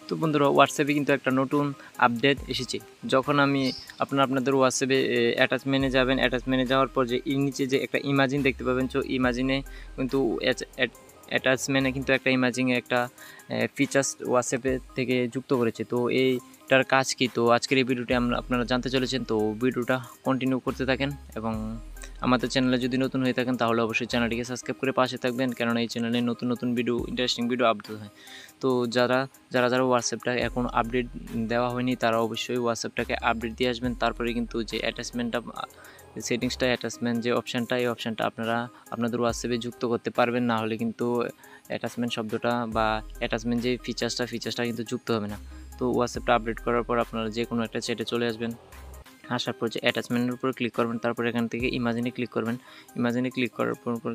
তো বন্ধুরা হোয়াটসঅ্যাপে কিন্তু একটা নতুন আপডেট এসেছে। যখন আমি আপনাদের হোয়াটসঅ্যাপে অ্যাটাচমেন্টে যাবেন, অ্যাটাচমেন্টে যাওয়ার পর যে নিচে যে একটা ইমাজিন দেখতে পাবেন, তো ইমাজিনে কিন্তু অ্যাটাচমেন্টে কিন্তু একটা ইমাজিনে একটা ফিচার্স হোয়াটসঅ্যাপে থেকে যুক্ত করেছে। তো এইটার কাজ কী, তো আজকের এই ভিডিওটি আপনারা জানতে চলেছেন। তো ভিডিওটা কন্টিনিউ করতে থাকেন এবং আমাদের চ্যানেলে যদি নতুন হয়ে থাকেন তাহলে অবশ্যই চ্যানেলটিকে সাবস্ক্রাইব করে পাশে থাকবেন, কেননা এই চ্যানেলে নতুন নতুন ভিডিও, ইন্টারেস্টিং ভিডিও আপলোড হয়। তো যারা হোয়াটসঅ্যাপটা এখন আপডেট দেওয়া হয়নি তারা অবশ্যই হোয়াটসঅ্যাপটাকে আপডেট দিয়ে আসবেন। তারপরে কিন্তু যে অ্যাটাচমেন্টটা সেটিংসটা, অ্যাটাচমেন্ট যে অপশানটা, এই অপশানটা আপনারা আপনাদের হোয়াটসঅ্যাপে যুক্ত করতে পারবেন। না হলে কিন্তু অ্যাটাচমেন্ট শব্দটা বা অ্যাটাচমেন্ট যে ফিচার্সটা কিন্তু যুক্ত হবে না। তো হোয়াটসঅ্যাপটা আপডেট করার পর আপনারা যে কোনো একটা চ্যাটে চলে আসবেন। আসার পর যে অ্যাটাচমেন্টের উপর ক্লিক করবেন, তারপর এখান থেকে ইমাজিনে ক্লিক করবেন। ইমাজিনে ক্লিক করার পর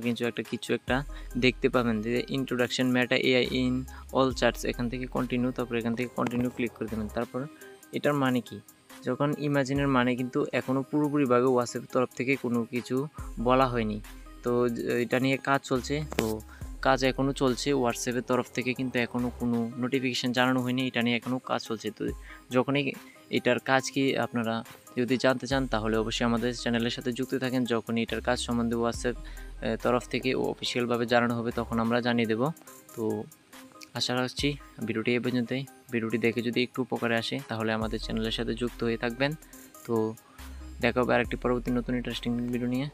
কিছু একটা দেখতে পাবেন যে introduction Meta AI in all chats, এখান থেকে কন্টিনিউ, তারপর এখান থেকে কন্টিনিউ ক্লিক করে দেবেন। তারপর এটার মানে কি, যখন ইমাজিনের মানে কিন্তু এখনও পুরোপুরিভাবে হোয়াটসঅ্যাপের তরফ থেকে কোনো কিছু বলা হয়নি। তো এটা নিয়ে কাজ চলছে, তো কাজ এখনও চলছে। হোয়াটসঅ্যাপের তরফ থেকে কিন্তু এখনও কোনো নোটিফিকেশান জানানো হয়নি, এটা নিয়ে এখনও কাজ চলছে। তো যখনই এটার কাজ কি আপনারা যদি জানতে চান তাহলে অবশ্যই আমাদের চ্যানেলের সাথে যুক্ত থাকেন। যখন এটার কাজ সম্বন্ধে হোয়াটসঅ্যাপ তরফ থেকে অফিসিয়ালভাবে জানানো হবে তখন আমরা জানিয়ে দেব। তো আশা রাখছি ভিডিওটি এই পর্যন্তই। ভিডিওটি দেখে যদি একটু উপকারে আসে তাহলে আমাদের চ্যানেলের সাথে যুক্ত হয়ে থাকবেন। তো দেখা হবে আরেকটি পরবর্তী নতুন ইন্টারেস্টিং ভিডিও নিয়ে।